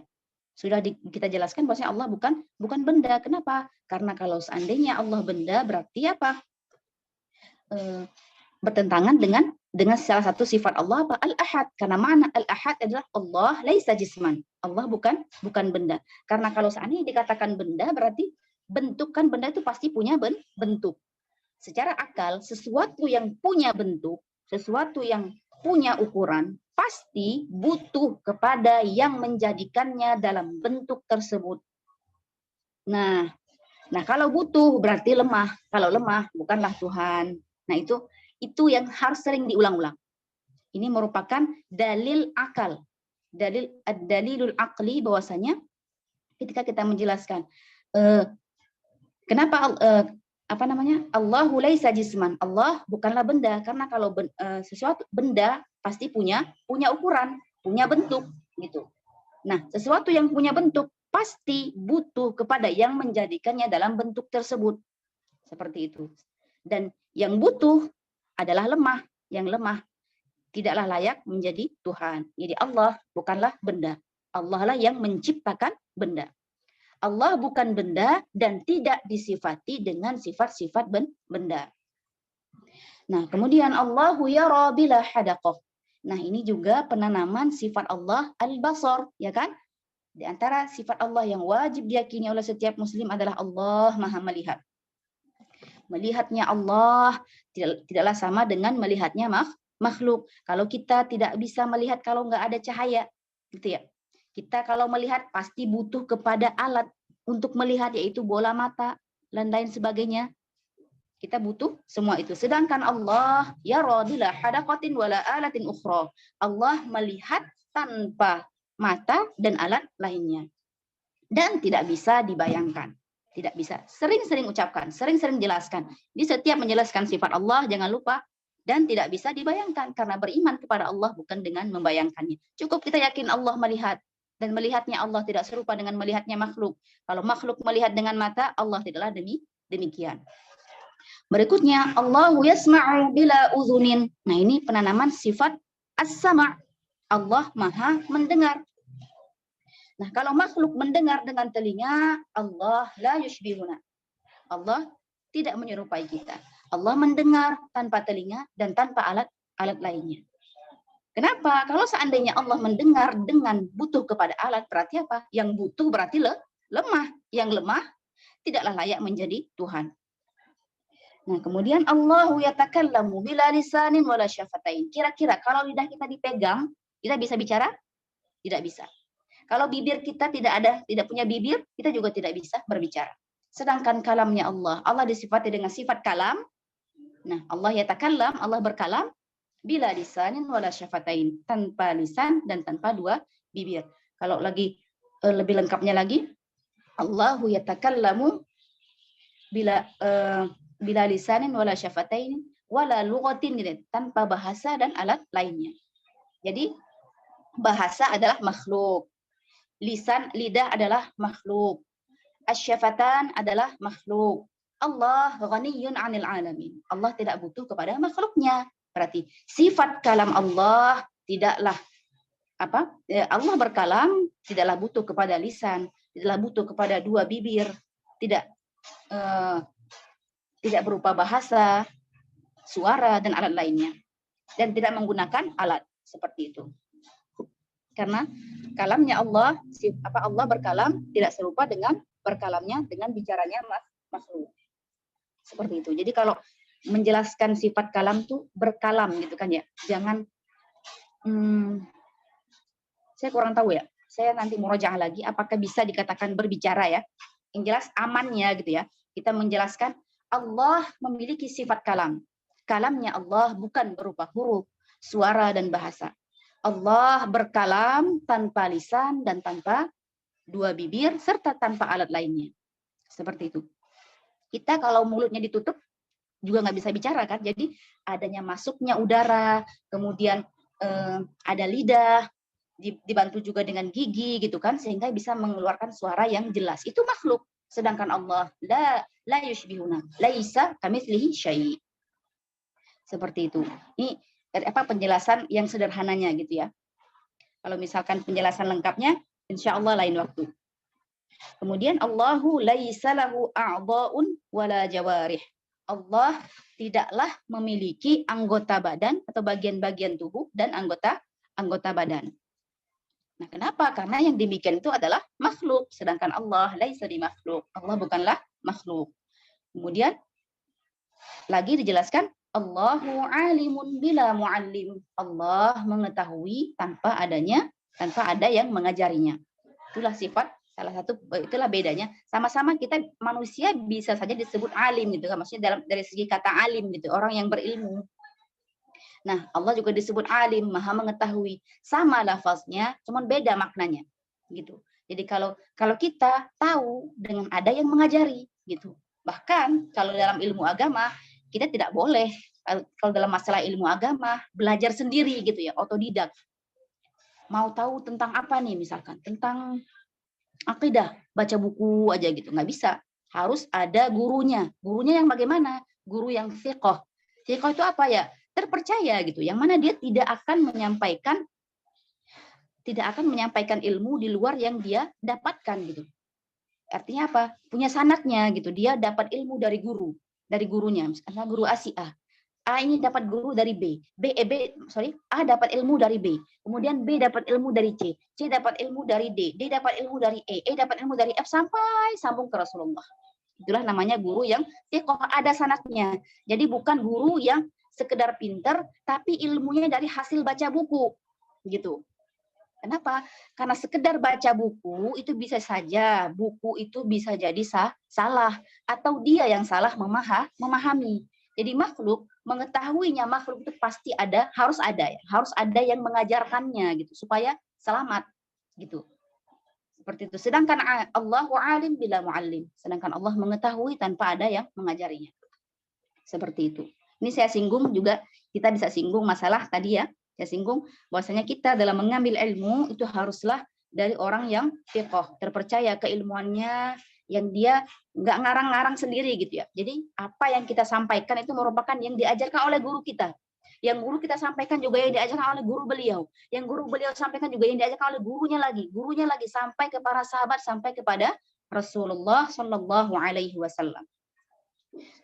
Sudah kita jelaskan bahwasanya Allah bukan benda. Kenapa? Karena kalau seandainya Allah benda berarti apa? Bertentangan dengan salah satu sifat Allah apa? Al-Ahad. Karena makna Al-Ahad adalah Allah laisa jisman. Allah bukan benda. Karena kalau seandainya dikatakan benda berarti bentuk kan benda itu pasti punya bentuk. Secara akal sesuatu yang punya bentuk, sesuatu yang punya ukuran pasti butuh kepada yang menjadikannya dalam bentuk tersebut. Nah, kalau butuh berarti lemah. Kalau lemah bukanlah Tuhan. Nah, itu yang harus sering diulang-ulang. Ini merupakan dalil akal. Dalilul aqli bahwasanya ketika kita menjelaskan kenapa Allahu laisa jisman. Allah bukanlah benda karena kalau sesuatu benda pasti punya ukuran, punya bentuk gitu. Nah, sesuatu yang punya bentuk pasti butuh kepada yang menjadikannya dalam bentuk tersebut. Seperti itu. Dan yang butuh adalah lemah. Yang lemah tidaklah layak menjadi Tuhan. Jadi Allah bukanlah benda. Allah lah yang menciptakan benda. Allah bukan benda dan tidak disifati dengan sifat-sifat benda. Nah, kemudian Allahu yara bila hadaqah. Nah, ini juga penanaman sifat Allah al-basar, ya kan? Di antara sifat Allah yang wajib diyakini oleh setiap muslim adalah Allah Maha melihat. Melihatnya Allah tidaklah sama dengan melihatnya makhluk. Kalau kita tidak bisa melihat kalau nggak ada cahaya, gitu ya. Kita kalau melihat pasti butuh kepada alat untuk melihat, yaitu bola mata dan lain sebagainya. Kita butuh semua itu. Sedangkan Allah yara bila hadaqatin wala alatin ukhra. Allah melihat tanpa mata dan alat lainnya. Dan tidak bisa dibayangkan. Tidak bisa. Sering-sering ucapkan, sering-sering jelaskan. Di setiap menjelaskan sifat Allah, jangan lupa, dan tidak bisa dibayangkan. Karena beriman kepada Allah bukan dengan membayangkannya. Cukup kita yakin Allah melihat. Dan melihatnya Allah tidak serupa dengan melihatnya makhluk. Kalau makhluk melihat dengan mata, Allah tidaklah demikian. Berikutnya, Allahu yasma'u bila uzunin. Nah, ini penanaman sifat as-sama'. Allah Maha mendengar. Nah, kalau makhluk mendengar dengan telinga, Allah la yushbihuna. Allah tidak menyerupai kita. Allah mendengar tanpa telinga dan tanpa alat lainnya. Kenapa? Kalau seandainya Allah mendengar dengan butuh kepada alat, berarti apa? Yang butuh berarti lemah. Yang lemah tidaklah layak menjadi Tuhan. Nah, kemudian Allahu yatakallamu bila lisanin wala syafatain. Kira-kira kalau lidah kita dipegang, kita bisa bicara? Tidak bisa. Kalau bibir kita tidak punya bibir, kita juga tidak bisa berbicara. Sedangkan kalamnya Allah disifati dengan sifat kalam. Nah, Allah yatakallam, Allah berkalam bila lisanin wala syafatain, tanpa lisan dan tanpa dua bibir. Kalau lagi lebih lengkapnya lagi, Allahu yatakallamu bila lisanin wala syafatain wala lughatin, gitu, tanpa bahasa dan alat lainnya. Jadi bahasa adalah makhluk. Lidah adalah makhluk. Asyafatan adalah makhluk. Allah ghaniyun 'anil 'alamin. Allah tidak butuh kepada makhluknya. Berarti sifat kalam Allah tidaklah Allah berkalam tidaklah butuh kepada lisan, tidaklah butuh kepada dua bibir, tidak berupa bahasa, suara dan alat lainnya, dan tidak menggunakan alat seperti itu. Karena kalamnya Allah berkalam tidak serupa dengan berkalamnya dengan bicaranya makhluk. Seperti itu. Jadi kalau menjelaskan sifat kalam tuh berkalam gitu kan ya. Jangan saya kurang tahu ya. Saya nanti murojaah lagi apakah bisa dikatakan berbicara ya. Yang jelas amannya gitu ya. Kita menjelaskan Allah memiliki sifat kalam. Kalamnya Allah bukan berupa huruf, suara dan bahasa. Allah berkalam tanpa lisan dan tanpa dua bibir serta tanpa alat lainnya. Seperti itu. Kita kalau mulutnya ditutup juga nggak bisa bicara kan. Jadi adanya masuknya udara, kemudian ada lidah, dibantu juga dengan gigi gitu kan, sehingga bisa mengeluarkan suara yang jelas. Itu makhluk. Sedangkan Allah la yushbihuna, laisa kamitslihi syai'. Seperti itu. Ini penjelasan yang sederhananya gitu ya. Kalau misalkan penjelasan lengkapnya, insya Allah lain waktu. Kemudian Allahu laisa lahu a'dha'un wala jawarih. Allah tidaklah memiliki anggota badan atau bagian-bagian tubuh dan anggota badan. Nah, kenapa? Karena yang demikian itu adalah makhluk, sedangkan Allah laisa bimakhluk. Allah bukanlah makhluk. Kemudian lagi dijelaskan Allahu alimun bila muallim. Allah mengetahui tanpa ada yang mengajarinya. Itulah sifat itulah bedanya. Sama-sama kita manusia bisa saja disebut alim gitu kan. Maksudnya dari segi kata alim gitu, orang yang berilmu. Nah, Allah juga disebut alim, maha mengetahui. Sama lafaznya, cuman beda maknanya. Gitu. Jadi kalau kita tahu dengan ada yang mengajari gitu. Bahkan kalau dalam ilmu agama kita tidak boleh kalau dalam masalah ilmu agama belajar sendiri gitu ya, otodidak. Mau tahu tentang apa nih misalkan, tentang akidah, baca buku aja gitu, nggak bisa. Harus ada gurunya. Gurunya yang bagaimana? Guru yang thiqah. Thiqah itu apa ya? Terpercaya gitu. Yang mana dia tidak akan menyampaikan ilmu di luar yang dia dapatkan gitu. Artinya apa? Punya sanadnya gitu. Dia dapat ilmu dari gurunya, misalnya guru Asia. A ini dapat guru dari B. A dapat ilmu dari B. Kemudian B dapat ilmu dari C. C dapat ilmu dari D. D dapat ilmu dari E dapat ilmu dari F sampai sambung ke Rasulullah. Itulah namanya guru yang thiqah, ada sanadnya. Jadi bukan guru yang sekedar pinter, tapi ilmunya dari hasil baca buku. Gitu. Kenapa? Karena sekedar baca buku itu bisa saja buku itu bisa jadi salah atau dia yang salah memahami. Jadi mengetahuinya makhluk itu pasti harus ada yang mengajarkannya gitu supaya selamat gitu. Seperti itu. Sedangkan Allahu alim bila muallim. Sedangkan Allah mengetahui tanpa ada yang mengajarinya. Seperti itu. Ini saya singgung juga, kita bisa singgung masalah tadi ya. Saya singgung bahwasanya kita dalam mengambil ilmu itu haruslah dari orang yang thiqah, terpercaya keilmuannya, yang dia nggak ngarang-ngarang sendiri gitu ya. Jadi apa yang kita sampaikan itu merupakan yang diajarkan oleh guru kita. Yang guru kita sampaikan juga yang diajarkan oleh guru beliau. Yang guru beliau sampaikan juga yang diajarkan oleh gurunya lagi sampai ke para sahabat, sampai kepada Rasulullah Shallallahu Alaihi Wasallam.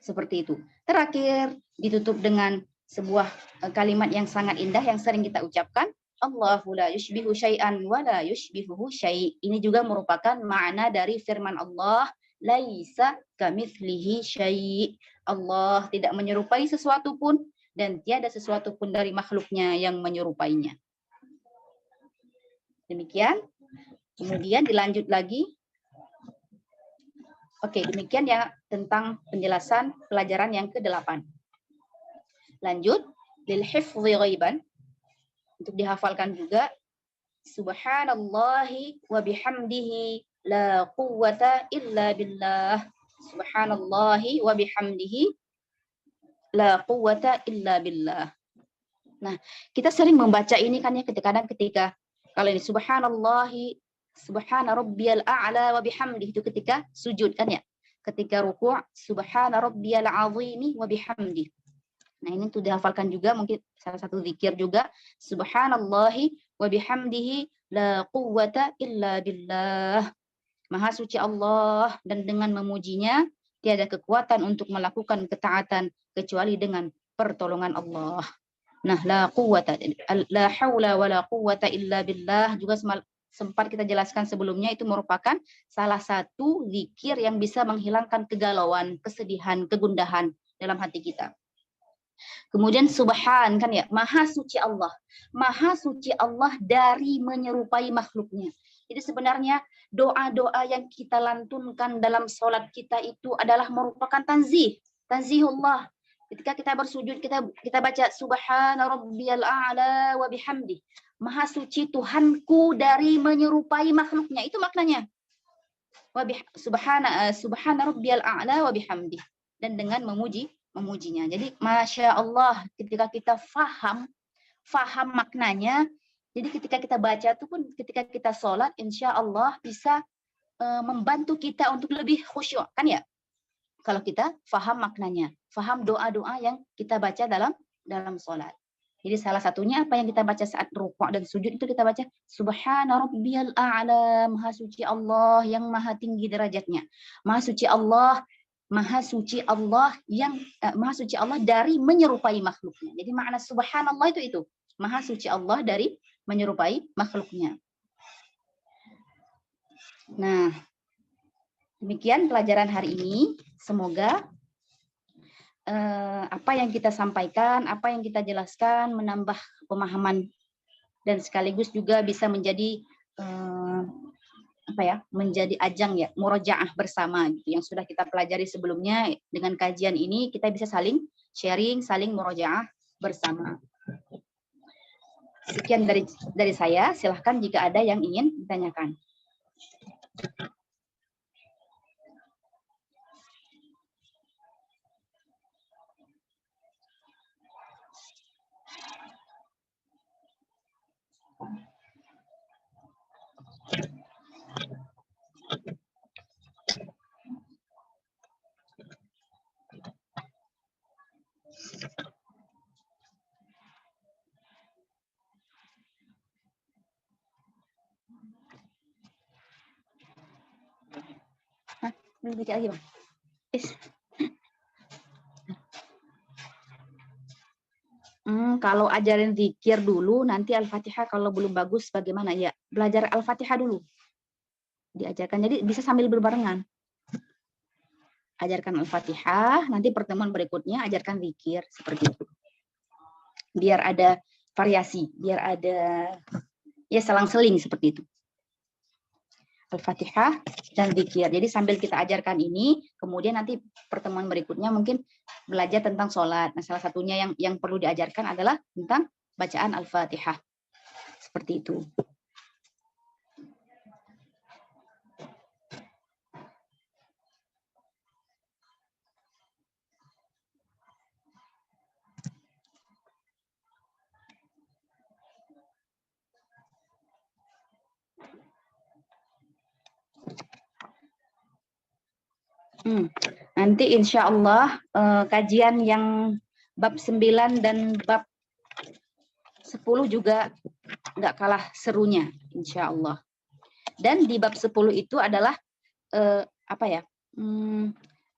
Seperti itu. Terakhir ditutup dengan sebuah kalimat yang sangat indah yang sering kita ucapkan. Allahu la yushbihu syai'an wa la yushbihuhu syai'. Ini juga merupakan makna dari firman Allah, laisa kamitslihi syai'. Allah tidak menyerupai sesuatu pun dan tiada sesuatu pun dari makhluknya yang menyerupainya. Demikian. Kemudian dilanjut lagi. Oke, demikian ya tentang penjelasan pelajaran yang ke-8. Lanjut, lil hifdzi ghaiban. Untuk dihafalkan juga, subhanallahi wa bihamdihi la quwwata illa billah. Subhanallahi wa bihamdihi la quwwata illa billah. Nah, kita sering membaca ini kan ya ketika kalau ini subhanallahi subhana rabbiyal a'la wa bihamdihi itu ketika sujud kan ya. Ketika ruku' subhana rabbiyal azimi wa bihamdihi. Nah, ini tuh dihafalkan juga mungkin salah satu zikir juga subhanallahi wa bihamdihi la quwwata illa billah. Maha suci Allah dan dengan memujinya tiada kekuatan untuk melakukan ketaatan kecuali dengan pertolongan Allah. Nah, la quwwata la haula wala quwwata illa billah juga sempat kita jelaskan sebelumnya itu merupakan salah satu zikir yang bisa menghilangkan kegalauan, kesedihan, kegundahan dalam hati kita. Kemudian subhan kan ya, maha suci Allah. Maha suci Allah dari menyerupai makhluknya. Jadi sebenarnya doa-doa yang kita lantunkan dalam sholat kita itu adalah merupakan tanzihullah. Ketika kita bersujud kita baca subhana rabbiyal a'la wa bihamdi. Maha suci Tuhanku dari menyerupai makhluknya. Itu maknanya. Subhana rabbiyal a'la wa bihamdi. Dan dengan memujinya. Jadi Masya Allah ketika kita faham maknanya, jadi ketika kita baca itu pun ketika kita sholat insya Allah bisa membantu kita untuk lebih khusyuk kan ya, kalau kita faham maknanya, faham doa-doa yang kita baca dalam sholat. Jadi salah satunya apa yang kita baca saat rukuk dan sujud itu kita baca subhana rabbiyal a'la, maha suci Allah yang maha tinggi derajatnya, maha suci Allah dari menyerupai makhluknya. Jadi makna subhanallah itu maha suci Allah dari menyerupai makhluknya. Nah, demikian pelajaran hari ini. Semoga apa yang kita sampaikan, apa yang kita jelaskan menambah pemahaman dan sekaligus juga bisa menjadi menjadi ajang ya murojaah bersama gitu, yang sudah kita pelajari sebelumnya. Dengan kajian ini kita bisa saling sharing, saling murojaah bersama. Sekian dari saya, silahkan jika ada yang ingin ditanyakan. Belum bicara lagi, Bang. Kalau ajarin zikir dulu, nanti Al-Fatihah kalau belum bagus bagaimana ya? Belajar Al-Fatihah dulu. Diajarkan, jadi bisa sambil berbarengan. Ajarkan Al-Fatihah, nanti pertemuan berikutnya ajarkan zikir, seperti itu. Biar ada variasi, biar ada ya selang-seling seperti itu. Al-Fatihah dan zikir. Jadi sambil kita ajarkan ini, kemudian nanti pertemuan berikutnya mungkin belajar tentang sholat. Nah, salah satunya yang perlu diajarkan adalah tentang bacaan Al-Fatihah. Seperti itu. Nanti insya Allah kajian yang bab 9 dan bab 10 juga nggak kalah serunya, insya Allah. Dan di bab 10 itu adalah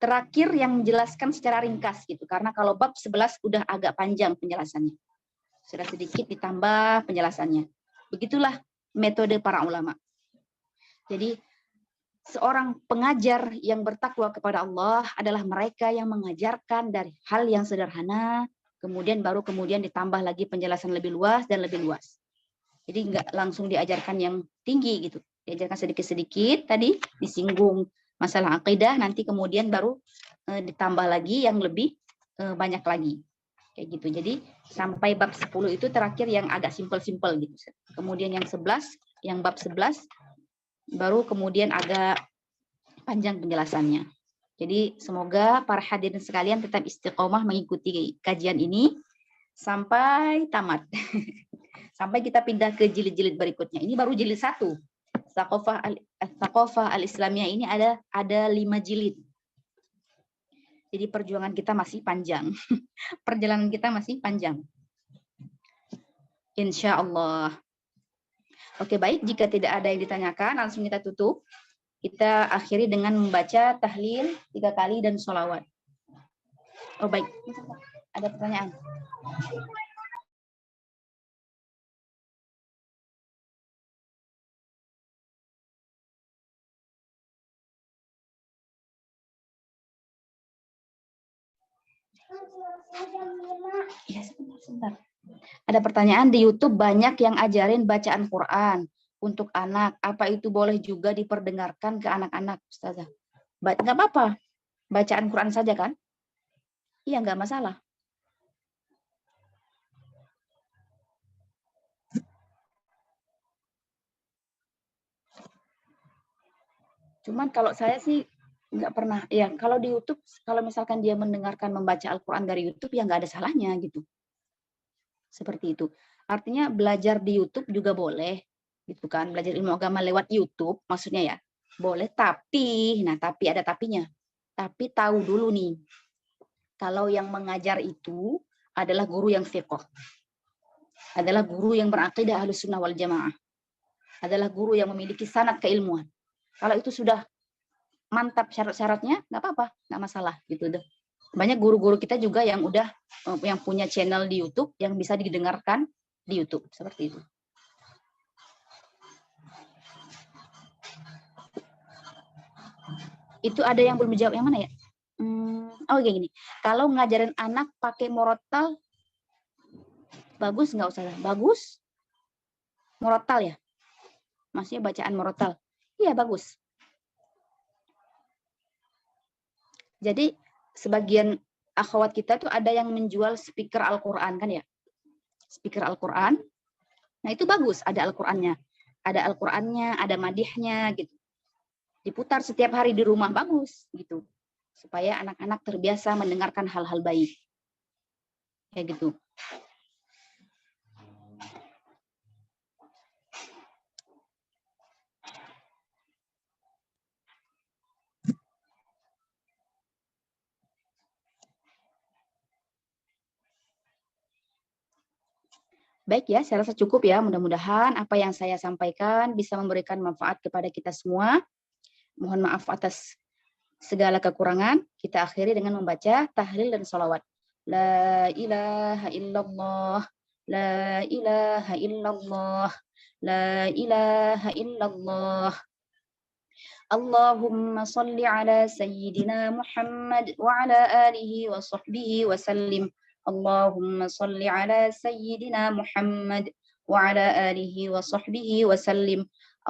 terakhir yang menjelaskan secara ringkas gitu. Karena kalau bab 11 udah agak panjang penjelasannya. Sudah sedikit ditambah penjelasannya. Begitulah metode para ulama. Jadi seorang pengajar yang bertakwa kepada Allah adalah mereka yang mengajarkan dari hal yang sederhana, kemudian ditambah lagi penjelasan lebih luas dan lebih luas. Jadi nggak langsung diajarkan yang tinggi gitu. Diajarkan sedikit-sedikit, tadi disinggung masalah akidah, nanti kemudian baru ditambah lagi yang lebih banyak lagi. Kayak gitu. Jadi sampai bab 10 itu terakhir yang agak simpel-simpel gitu. Kemudian yang 11, yang bab 11 baru kemudian agak panjang penjelasannya. Jadi semoga para hadirin sekalian tetap istiqomah mengikuti kajian ini sampai tamat. Sampai kita pindah ke jilid-jilid berikutnya. Ini baru jilid 1. Tsaqafah al-Islamiyah ini ada 5 jilid. Jadi perjuangan kita masih panjang. Perjalanan kita masih panjang. Insya Allah. Oke, baik. Jika tidak ada yang ditanyakan, langsung kita tutup. Kita akhiri dengan membaca tahlil 3 kali dan sholawat. Oh, baik. Ada pertanyaan? Ya, sebentar. Ada pertanyaan di YouTube, banyak yang ajarin bacaan Quran untuk anak. Apa itu boleh juga diperdengarkan ke anak-anak, Ustazah? Nggak apa-apa. Bacaan Quran saja kan? Iya, nggak masalah. Cuman kalau saya sih nggak pernah. Ya, kalau di YouTube, kalau misalkan dia mendengarkan membaca Al-Quran dari YouTube, ya nggak ada salahnya gitu. Seperti itu. Artinya belajar di YouTube juga boleh, gitu kan? Belajar ilmu agama lewat YouTube, maksudnya ya, boleh. Tapi ada tapinya. Tapi tahu dulu nih, kalau yang mengajar itu adalah guru yang fiqh, adalah guru yang berakidah Ahlus Sunnah wal Jamaah, adalah guru yang memiliki sanad keilmuan. Kalau itu sudah mantap syarat-syaratnya, nggak apa-apa, nggak masalah gitu deh. Banyak guru-guru kita juga yang udah yang punya channel di YouTube yang bisa didengarkan di YouTube seperti itu. Itu ada yang belum dijawab, yang mana ya? Oh kayak gini. Kalau ngajarin anak pakai murattal bagus nggak usah? Bagus. Murattal ya? Maksudnya bacaan murattal. Iya bagus. Jadi sebagian akhwat kita tuh ada yang menjual speaker Al-Quran kan ya? Speaker Al-Quran. Nah itu bagus, ada Al-Qurannya. Ada Al-Qurannya, ada madihnya gitu. Diputar setiap hari di rumah, bagus gitu. Supaya anak-anak terbiasa mendengarkan hal-hal baik. Kayak gitu. Baik ya, saya rasa cukup ya. Mudah-mudahan apa yang saya sampaikan bisa memberikan manfaat kepada kita semua. Mohon maaf atas segala kekurangan. Kita akhiri dengan membaca tahlil dan sholawat. لا إله إلا الله لا إله إلا الله لا إله إلا الله. اللهم صل على سيدنا محمد وعلى آله وصحبه وسلم. اللهم صل على سيدنا محمد وعلى آله وصحبه وسلم.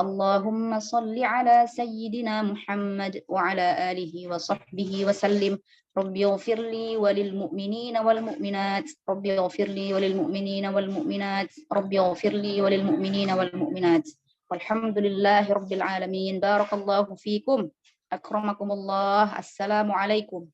اللهم صل على سيدنا محمد وعلى آله وصحبه وسلم. ربي اغفر لي وللمؤمنين والمؤمنات ربي اغفر لي وللمؤمنين والمؤمنات ربي اغفر لي وللمؤمنين والمؤمنات. والحمد لله رب العالمين. بارك الله فيكم. أكرمكم الله. السلام عليكم.